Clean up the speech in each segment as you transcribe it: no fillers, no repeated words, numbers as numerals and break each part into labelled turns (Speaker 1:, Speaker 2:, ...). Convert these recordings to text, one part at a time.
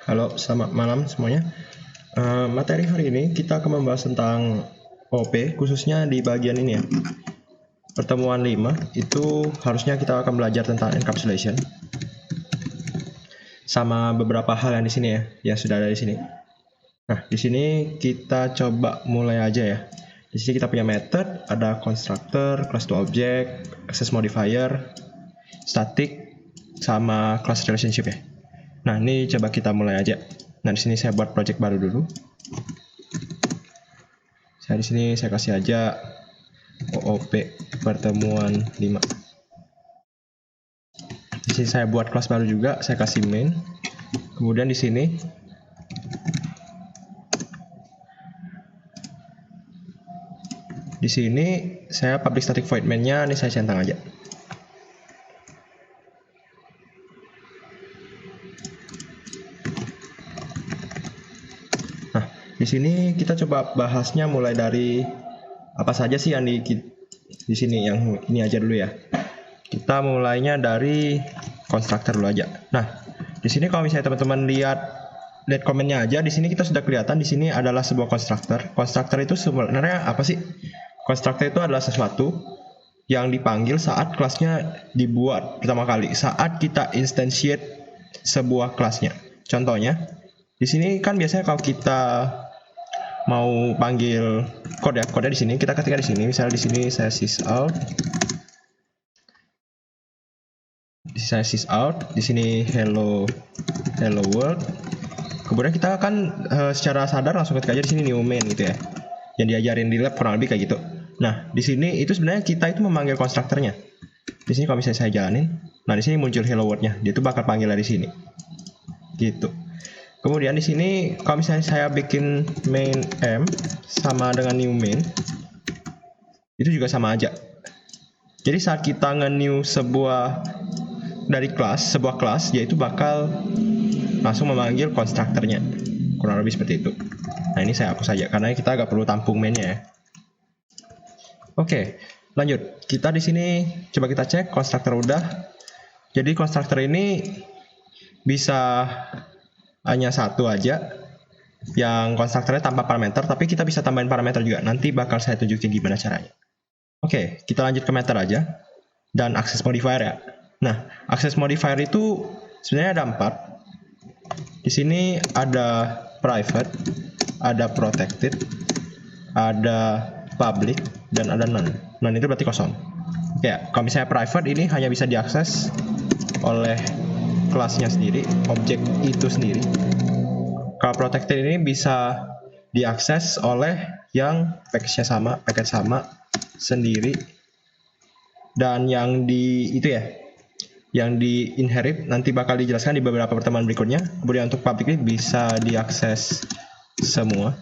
Speaker 1: Halo, selamat malam semuanya. Materi hari ini kita akan membahas tentang OP, khususnya di bagian ini ya. Pertemuan 5 itu harusnya kita akan belajar tentang encapsulation. Sama beberapa hal yang di sini ya, yang sudah ada di sini. Nah, di sini kita coba mulai aja ya. Di sini kita punya method, ada constructor, class to object, access modifier, static, sama class relationship ya. Nah, ini coba kita mulai aja. Nah, di sini saya buat project baru dulu. Di sini saya kasih aja OOP pertemuan 5. Di sini saya buat kelas baru juga, saya kasih main. Kemudian di sini saya public static void main-nya ini saya centang aja. Nah, di sini kita coba bahasnya mulai dari apa saja sih yang di sini, yang ini aja dulu ya. Kita mulainya dari constructor dulu aja. Nah, di sini kalau misalnya teman-teman lihat komennya aja, di sini kita sudah kelihatan di sini adalah sebuah constructor. Constructor itu sebenarnya apa sih? Constructor itu adalah sesuatu yang dipanggil saat kelasnya dibuat pertama kali, saat kita instantiate sebuah kelasnya. Contohnya, di sini kan biasanya kalau kita mau panggil kode di sini kita ketikkan di sini. Misalnya di sini saya sysout. Di sini hello world. Kemudian kita akan secara sadar langsung ketik aja di sini new main gitu ya. Yang diajarin di lab kurang lebih kayak gitu. Nah, di sini itu sebenarnya kita itu memanggil konstruktornya. Di sini kalau misalnya saya jalanin, nah di sini muncul hello world-nya. Dia itu bakal panggil dari sini. Gitu. Kemudian di sini kalau misalnya saya bikin main m sama dengan new main, itu juga sama aja. Jadi saat kita nge-new sebuah kelas, yaitu bakal langsung memanggil konstruktornya. Kurang lebih seperti itu. Nah, ini saya hapus saja karena kita agak perlu tampung mainnya ya. Oke, lanjut. Kita di sini coba kita cek konstruktor udah. Jadi konstruktor ini bisa hanya satu aja, yang konstruktornya tanpa parameter, tapi kita bisa tambahin parameter juga. Nanti bakal saya tunjukin gimana caranya. Oke, kita lanjut ke method aja dan access modifier ya. Nah, access modifier itu sebenarnya ada 4. Di sini ada private, ada protected, ada public, dan ada none. None itu berarti kosong. Ya, kalau misalnya private ini hanya bisa diakses oleh kelasnya sendiri, objek itu sendiri. Kalau protected ini bisa diakses oleh yang package sama sendiri, dan yang yang di inherit nanti bakal dijelaskan di beberapa pertemuan berikutnya. Kemudian untuk public ini bisa diakses semua.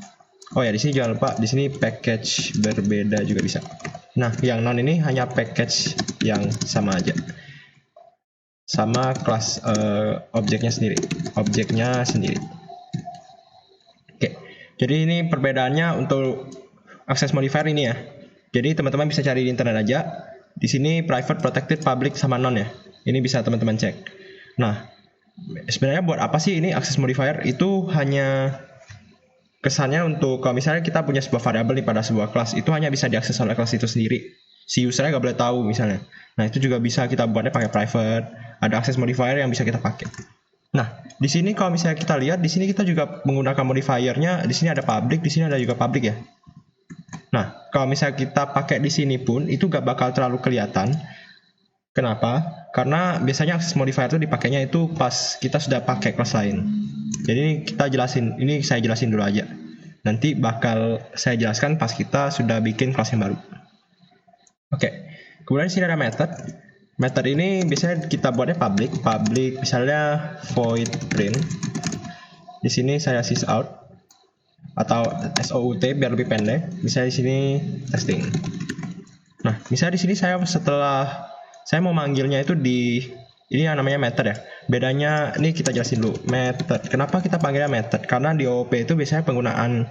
Speaker 1: Oh ya, di sini jangan lupa di sini package berbeda juga bisa. Nah, yang non ini hanya package yang sama aja. Sama kelas objeknya sendiri. Oke. Jadi ini perbedaannya untuk access modifier ini ya. Jadi teman-teman bisa cari di internet aja. Di sini private, protected, public sama none ya. Ini bisa teman-teman cek. Nah, sebenarnya buat apa sih ini access modifier? Itu hanya kesannya untuk kalau misalnya kita punya sebuah variabel nih pada sebuah kelas, itu hanya bisa diakses oleh kelas itu sendiri. Si usernya nggak boleh tahu misalnya. Nah, itu juga bisa kita buatnya pakai private. Ada access modifier yang bisa kita pakai. Nah, di sini kalau misalnya kita lihat, di sini kita juga menggunakan modifiernya. Di sini ada public, di sini ada juga public ya. Nah, kalau misalnya kita pakai di sini pun itu gak bakal terlalu kelihatan. Kenapa? Karena biasanya access modifier itu dipakainya itu pas kita sudah pakai kelas lain. Jadi saya jelasin dulu aja. Nanti bakal saya jelaskan pas kita sudah bikin kelas yang baru. Oke. Kemudian di sini ada method. Method ini biasanya kita buatnya public misalnya void print. Di sini saya sysout atau SOUT biar lebih pendek. Misalnya di sini testing. Nah, misalnya di sini setelah saya mau manggilnya itu ini yang namanya method ya. Bedanya ini kita jelasin dulu. Method. Kenapa kita panggilnya method? Karena di OOP itu biasanya penggunaan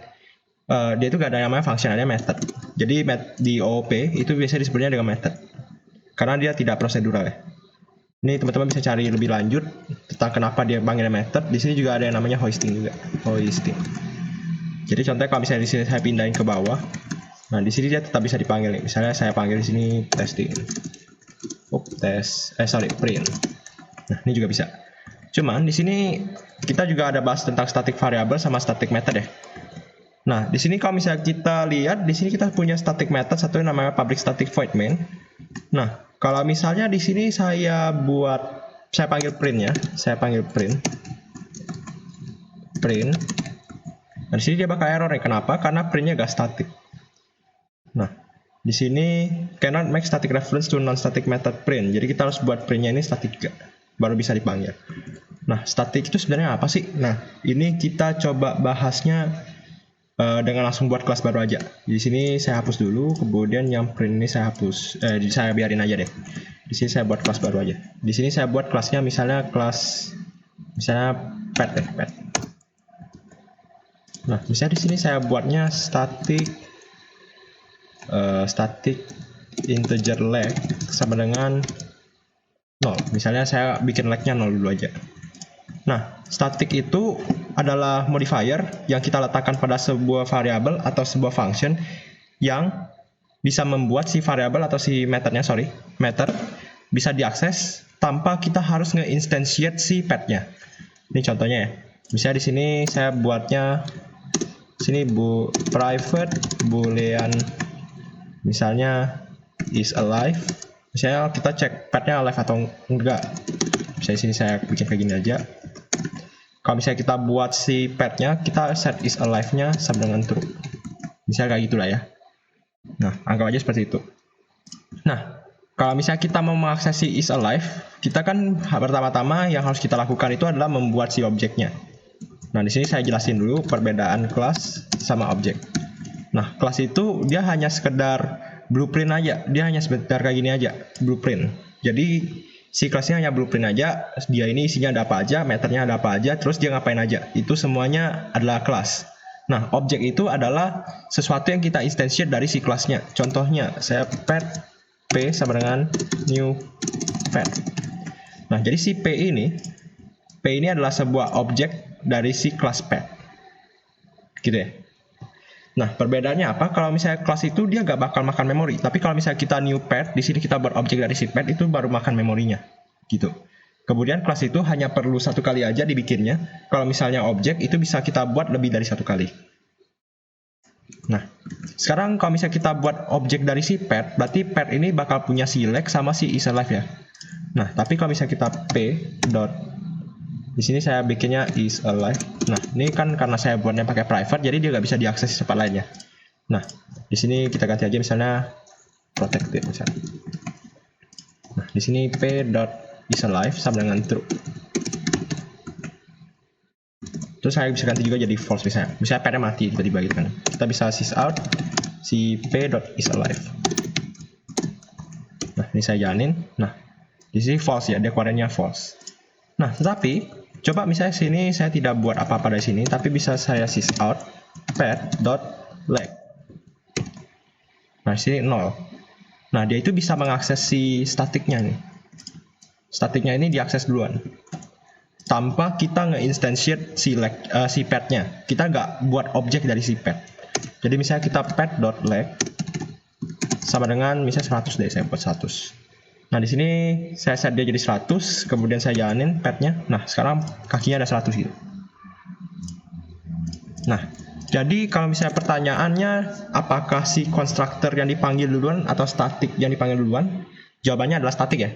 Speaker 1: dia itu gak ada namanya function, ada method. Jadi di OOP itu biasanya disebutnya dengan method. Karena dia tidak prosedural ya. Ini teman-teman bisa cari lebih lanjut tentang kenapa dia panggil method. Di sini juga ada yang namanya hoisting juga. Hoisting. Jadi contohnya kalau misalnya di sini saya pindahin ke bawah, nah di sini dia tetap bisa dipanggil. Misalnya saya panggil di sini testing. Print. Nah, ini juga bisa. Cuman di sini kita juga ada bahas tentang static variable sama static method ya. Nah, di sini kalau misalnya kita lihat, di sini kita punya static method, satu yang namanya public static void main. Nah, kalau misalnya di sini saya panggil print ya, saya panggil print. Nah, di sini dia bakal error ya. Kenapa? Karena printnya gak static. Nah, di sini cannot make static reference to non-static method print. Jadi kita harus buat printnya ini static juga, baru bisa dipanggil. Nah, static itu sebenarnya apa sih? Nah, ini kita coba bahasnya dengan langsung buat kelas baru aja. Di sini saya hapus dulu, kemudian yang print ini saya hapus, saya biarin aja deh. Di sini saya buat kelas baru aja. Di sini saya buat kelasnya misalnya pet. Nah, misalnya di sini saya buatnya static integer leg sama dengan 0. Misalnya saya bikin legnya 0 dulu aja. Nah, static itu adalah modifier yang kita letakkan pada sebuah variabel atau sebuah function yang bisa membuat si variabel atau si method bisa diakses tanpa kita harus nge-instantiate si petnya. Ini contohnya ya. Misalnya di sini saya buatnya private boolean misalnya is alive. Misalnya kita cek petnya alive atau enggak. Misalnya di sini saya bikin kayak gini aja. Kalau misalnya kita buat si petnya, kita set is alive-nya sama dengan true. Misalnya kayak gitulah ya. Nah, anggap aja seperti itu. Nah, kalau misalnya kita mau mengakses si is alive, kita kan pertama-tama yang harus kita lakukan itu adalah membuat si objeknya. Nah, di sini saya jelasin dulu perbedaan kelas sama objek. Nah, kelas itu dia hanya sekedar blueprint aja. Dia hanya sekedar kayak gini aja, blueprint. Jadi si kelasnya hanya blueprint aja, dia ini isinya ada apa aja, metodenya ada apa aja, terus dia ngapain aja. Itu semuanya adalah kelas. Nah, objek itu adalah sesuatu yang kita instantiate dari si kelasnya. Contohnya, saya pet p sama dengan new pet. Nah, jadi si p ini adalah sebuah objek dari si kelas pet. Gitu ya. Nah, perbedaannya apa? Kalau misalnya kelas itu dia nggak bakal makan memori. Tapi kalau misalnya kita new pet, di sini kita berobjek dari si pet, itu baru makan memorinya. Gitu. Kemudian kelas itu hanya perlu satu kali aja dibikinnya. Kalau misalnya objek, itu bisa kita buat lebih dari satu kali. Nah, sekarang kalau misalnya kita buat objek dari si pet, berarti pet ini bakal punya si leg sama si is alive ya. Nah, tapi kalau misalnya kita di sini saya bikinnya is alive. Nah, ini kan karena saya buatnya pakai private, jadi dia nggak bisa diakses di tempat lainnya. Nah, di sini kita ganti aja misalnya protected misalnya. Nah, di sini p.isAlive sama dengan true. Terus saya bisa ganti juga jadi false misalnya. Misalnya petnya mati tiba-tiba gitu kan. Kita bisa sysout si p.isAlive. Nah, ini saya jalanin. Nah, di sini false ya, dia keluarannya false. Nah, tetapi coba misalnya sini saya tidak buat apa-apa dari sini, tapi bisa saya sysout pet.leg. Nah, sini 0. Nah, dia itu bisa mengakses si statiknya nih. Statiknya ini diakses duluan. Tanpa kita nge-instantiate si petnya. Kita nggak buat objek dari si pet. Jadi misalnya kita pet.leg sama dengan misalnya 100 deh, saya buat 100. Nah, di sini saya set dia jadi 100, kemudian saya jalanin petnya. Nah, sekarang kakinya ada 100 gitu. Nah, jadi kalau misalnya pertanyaannya apakah si constructor yang dipanggil duluan atau static yang dipanggil duluan? Jawabannya adalah static ya.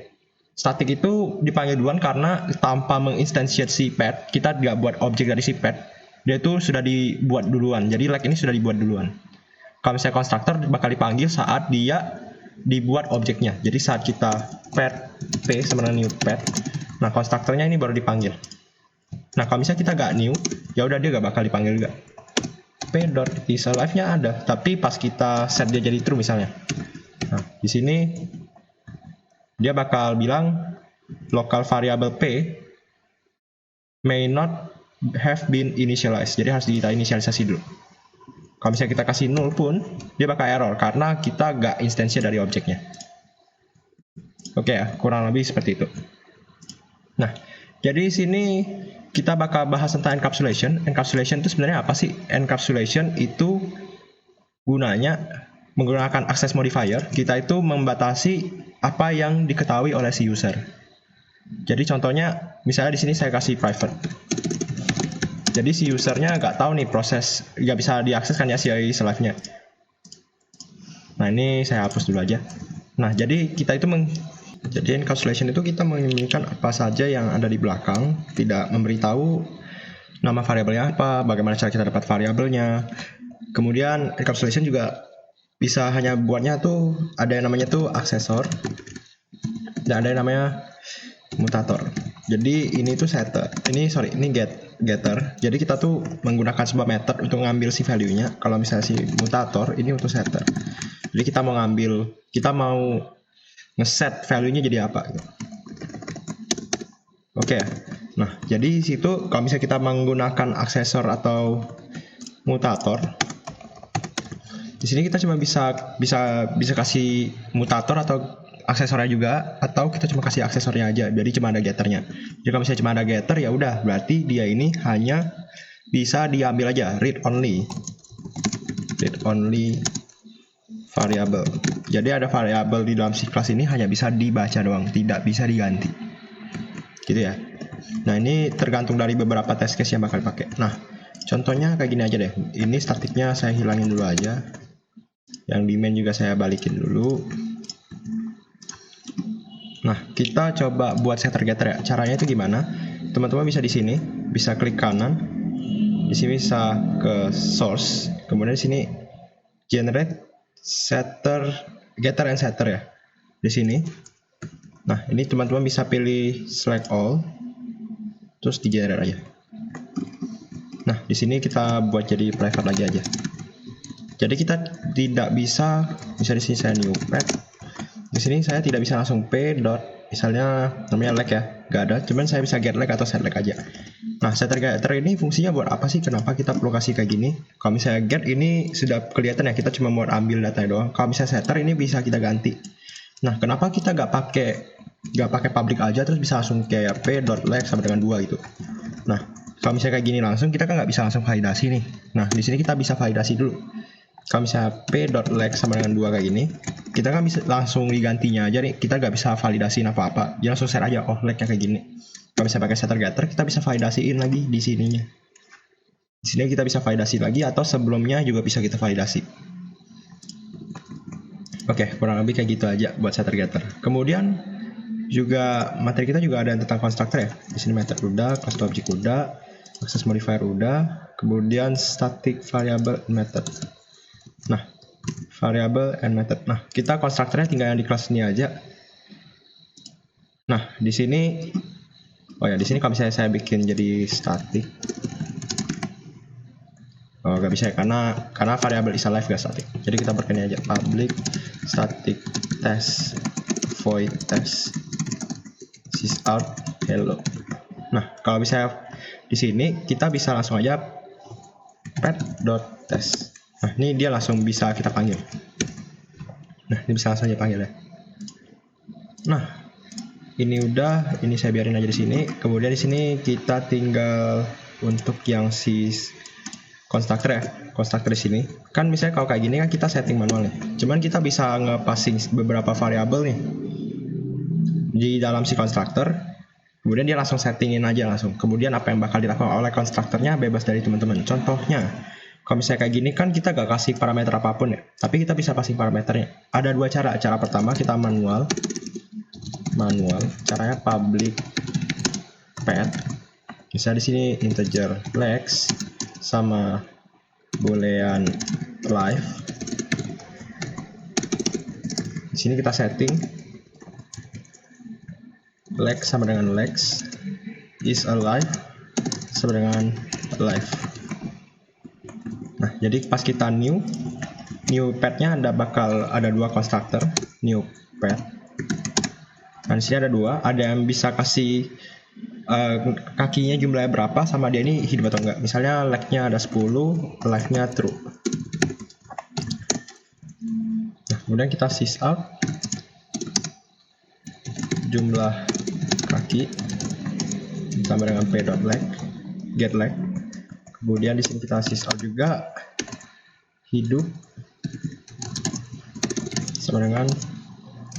Speaker 1: Static itu dipanggil duluan karena tanpa menginstantiate si pet, kita tidak buat objek dari si pet. Dia itu sudah dibuat duluan. Jadi leg ini sudah dibuat duluan. Kalau misalnya constructor bakal dipanggil saat dia dibuat objeknya. Jadi saat kita pet p sama dengan new pet, nah konstruktornya ini baru dipanggil. Nah, kalau misalnya kita nggak new, ya udah dia nggak bakal dipanggil juga. p.isAlive-nya ada, tapi pas kita set dia jadi true misalnya. Nah, di sini dia bakal bilang local variable p may not have been initialized. Jadi harus kita inisialisasi dulu. Kalau misalnya kita kasih null pun, dia bakal error karena kita nggak instansinya dari objeknya. Oke ya, kurang lebih seperti itu. Nah, jadi di sini kita bakal bahas tentang encapsulation. Encapsulation itu sebenarnya apa sih? Encapsulation itu gunanya menggunakan access modifier, kita itu membatasi apa yang diketahui oleh si user. Jadi contohnya, misalnya di sini saya kasih private. Jadi si usernya nggak tahu nih proses, nggak bisa diakses kan ya si slave-nya. Nah ini saya hapus dulu aja. Nah jadi kita itu jadi encapsulation itu kita menyembunyikan apa saja yang ada di belakang, tidak memberitahu nama variabelnya apa, bagaimana cara kita dapat variabelnya. Kemudian encapsulation juga bisa hanya buatnya tuh ada yang namanya tuh aksesor dan ada yang namanya mutator. Jadi ini tuh setter. Ini getter. Jadi kita tuh menggunakan sebuah method untuk ngambil si value-nya. Kalau misalnya si mutator ini untuk setter. Jadi kita mau ngeset value-nya jadi apa gitu. Oke. Nah, jadi di situ kalau misalnya kita menggunakan aksesor atau mutator, di sini kita cuma bisa kasih mutator atau aksesornya juga, atau kita cuma kasih aksesornya aja. Jadi cuma ada getternya. Jadi kalau misalnya cuma ada getter ya udah, berarti dia ini hanya bisa diambil aja, read only variable. Jadi ada variabel di dalam si kelas ini hanya bisa dibaca doang, tidak bisa diganti. Gitu ya. Nah ini tergantung dari beberapa test case yang bakal dipakai. Nah contohnya kayak gini aja deh. Ini statiknya saya hilangin dulu aja. Yang di main juga saya balikin dulu. Nah, kita coba buat setter getter ya. Caranya itu gimana? Teman-teman bisa di sini, bisa klik kanan. Di sini bisa ke source. Kemudian di sini generate setter getter and setter ya. Di sini. Nah, ini teman-teman bisa pilih select all. Terus di generate aja. Nah, di sini kita buat jadi private lagi aja. Jadi kita tidak bisa di sini saya new pet. Di sini saya tidak bisa langsung p dot misalnya namanya leg ya, nggak ada. Cuman saya bisa get leg atau set leg aja. Nah setter getter ini fungsinya buat apa sih? Kenapa kita perlu kasih kayak gini? Kalau misalnya get ini sudah kelihatan ya, kita cuma mau ambil datanya doang. Kalau misalnya setter ini bisa kita ganti. Nah kenapa kita nggak pakai public aja terus bisa langsung kayak p dot leg sama dengan 2 gitu. Nah kalau misalnya kayak gini langsung kita kan nggak bisa langsung validasi nih. Nah di sini kita bisa validasi dulu. Kalau misalnya p.leg sama dengan 2 kayak gini, kita kan bisa langsung digantinya aja nih. Kita nggak bisa validasiin apa-apa. Dia langsung set aja, oh legnya kayak gini. Kalau misalnya pakai setter getter, kita bisa validasiin lagi di sininya. Di sini kita bisa validasi lagi atau sebelumnya juga bisa kita validasi. Oke, kurang lebih kayak gitu aja buat setter getter. Kemudian juga materi kita juga ada tentang constructor ya. Di sini method udah, class object udah, access modifier udah, kemudian static variable method. Nah, variable and method. Nah, kita konstruktornya tinggal yang di kelas ini aja. Nah, di sini di sini kalau misalnya saya bikin jadi static. Oh, nggak bisa ya, karena variable is alive gak static. Jadi kita berkini aja public static test void test sysout hello. Nah, kalau misalnya di sini kita bisa langsung aja pet.test. Nah, ini dia langsung bisa kita panggil. Nah, ini bisa langsung aja panggil ya. Nah, ini udah, ini saya biarin aja di sini. Kemudian di sini kita tinggal untuk yang si constructor ya. Constructor di sini. Kan misalnya kalau kayak gini kan kita setting manual nih. Cuman kita bisa nge-passing beberapa variabel nih di dalam si constructor. Kemudian dia langsung settingin aja langsung. Kemudian apa yang bakal dilakukan oleh constructornya bebas dari teman-teman. Contohnya, kalau misalnya kayak gini kan kita gak kasih parameter apapun ya, tapi kita bisa passing parameternya. Ada dua cara. Cara pertama kita manual. Caranya public pet. Misalnya di sini integer lex sama boolean live. Di sini kita setting lex sama dengan lex is alive sama dengan live. Nah, jadi pas kita new pet-nya bakal ada dua constructor, new pet. Nah, di sini ada dua, ada yang bisa kasih kakinya jumlahnya berapa sama dia ini hidup atau enggak. Misalnya leg-nya ada 10, live-nya true. Nah, kemudian kita sysout jumlah kaki sama dengan p.lag, get lag. Kemudian di sini kita sysout juga, hidup sama dengan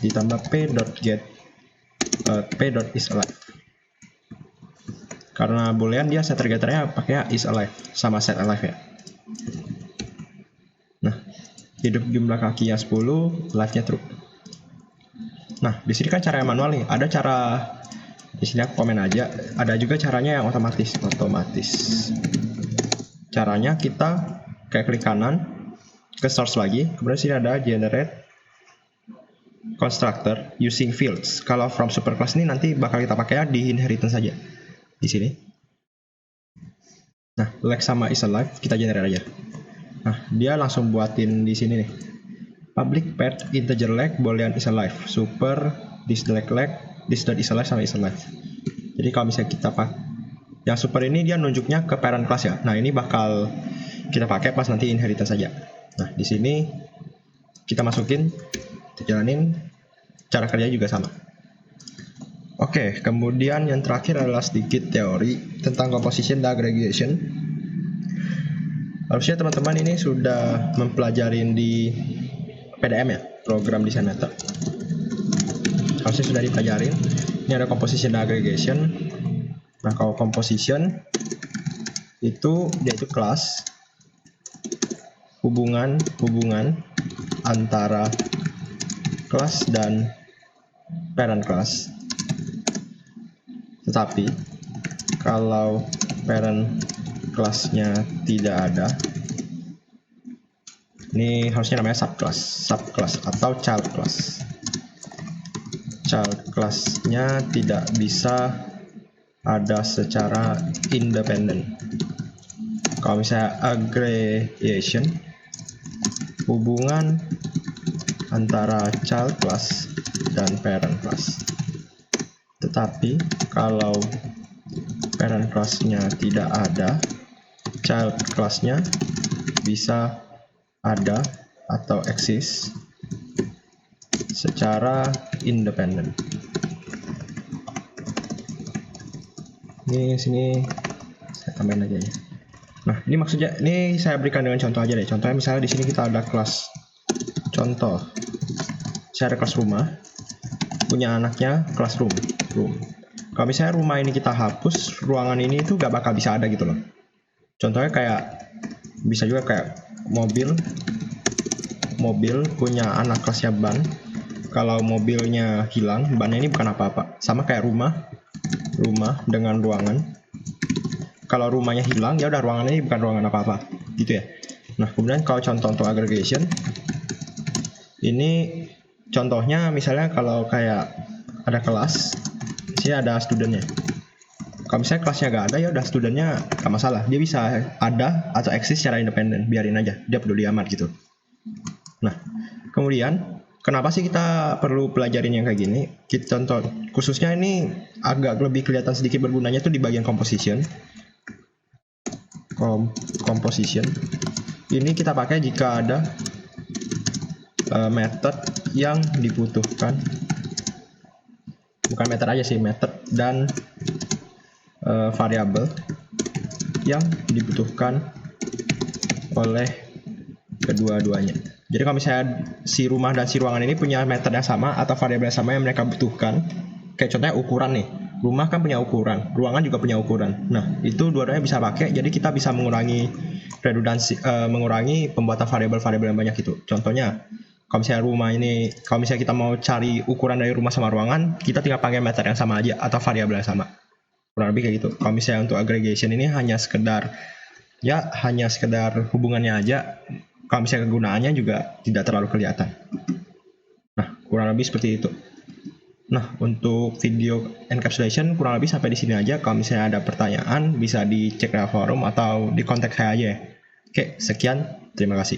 Speaker 1: ditambah p.get p.isAlive. Karena boolean dia setter getternya pakai isAlive sama setAlive ya. Nah, hidup jumlah kakinya 10, live-nya true. Nah, di sini kan cara yang manual nih. Ada cara di sini aku komen aja. Ada juga caranya yang otomatis. Caranya kita kayak klik kanan ke source lagi. Kemudian sini ada generate constructor using fields. Kalau from superclass ini nanti bakal kita pakai di inheritance saja. Di sini. Nah, lag sama isAlive kita generate aja. Nah, dia langsung buatin di sini nih. Public paired integer lag boolean isAlive, super this.lag, this.isAlive sama isAlive. Jadi kalau misalnya kita pakai yang super ini dia nunjuknya ke parent class ya. Nah, ini bakal kita pakai pas nanti inheritance saja. Nah, di sini kita masukin, kita jalanin, cara kerja juga sama. Oke, kemudian yang terakhir adalah sedikit teori tentang composition dan aggregation. Harusnya teman-teman ini sudah mempelajarin di PDM ya, program design method. Harusnya sudah dipelajarin. Ini ada composition dan aggregation. Nah, kalau composition itu dia itu kelas hubungan antara kelas dan parent class. Tetapi kalau parent kelasnya tidak ada, ini harusnya namanya subclass atau child class. Child class-nya tidak bisa ada secara independen. Kalau misalnya aggregation, hubungan antara child class dan parent class. Tetapi kalau parent class-nya tidak ada, child class-nya bisa ada atau eksis secara independen. Ini sini saya tambahin aja ya. Nah, ini maksudnya ini saya berikan dengan contoh aja deh. Contohnya misalnya di sini kita ada kelas. Contoh, saya ada kelas rumah, punya anaknya kelas room. Kalau misalnya rumah ini kita hapus, ruangan ini itu gak bakal bisa ada gitu loh. Contohnya kayak bisa juga kayak mobil punya anak kelasnya ban. Kalau mobilnya hilang, bannya ini bukan apa-apa. Sama kayak rumah dengan ruangan. Kalau rumahnya hilang, ya udah ruangan ini bukan ruangan apa-apa, gitu ya. Nah, kemudian kalau contoh untuk aggregation, ini contohnya misalnya kalau kayak ada kelas, sini ada studentnya. Kalau misalnya kelasnya gak ada, ya udah studentnya gak masalah. Dia bisa ada atau eksis secara independen, biarin aja. Dia peduli amat gitu. Nah, kemudian kenapa sih kita perlu pelajarin yang kayak gini? Kita contoh, khususnya ini agak lebih kelihatan sedikit bergunanya tuh di bagian composition. Composition. Ini kita pakai jika ada method yang dibutuhkan. Bukan method aja sih, method dan variabel yang dibutuhkan oleh kedua-duanya. Jadi kalau misalnya si rumah dan si ruangan ini punya method yang sama atau variabel yang sama yang mereka butuhkan, kayak contohnya ukuran nih. Rumah kan punya ukuran, ruangan juga punya ukuran. Nah, itu dua-duanya bisa pakai, jadi kita bisa mengurangi redundansi, mengurangi pembuatan variabel-variabel yang banyak itu. Contohnya, kalau misalnya rumah ini, kalau misalnya kita mau cari ukuran dari rumah sama ruangan, kita tinggal pakai method yang sama aja atau variabel yang sama. Kurang lebih kayak gitu. Kalau misalnya untuk aggregation ini hanya sekedar hubungannya aja. Kalau misalnya kegunaannya juga tidak terlalu kelihatan. Nah, kurang lebih seperti itu. Nah, untuk video encapsulation kurang lebih sampai di sini aja. Kalau misalnya ada pertanyaan bisa dicek di forum atau di kontak saya aja ya. Oke, sekian. Terima kasih.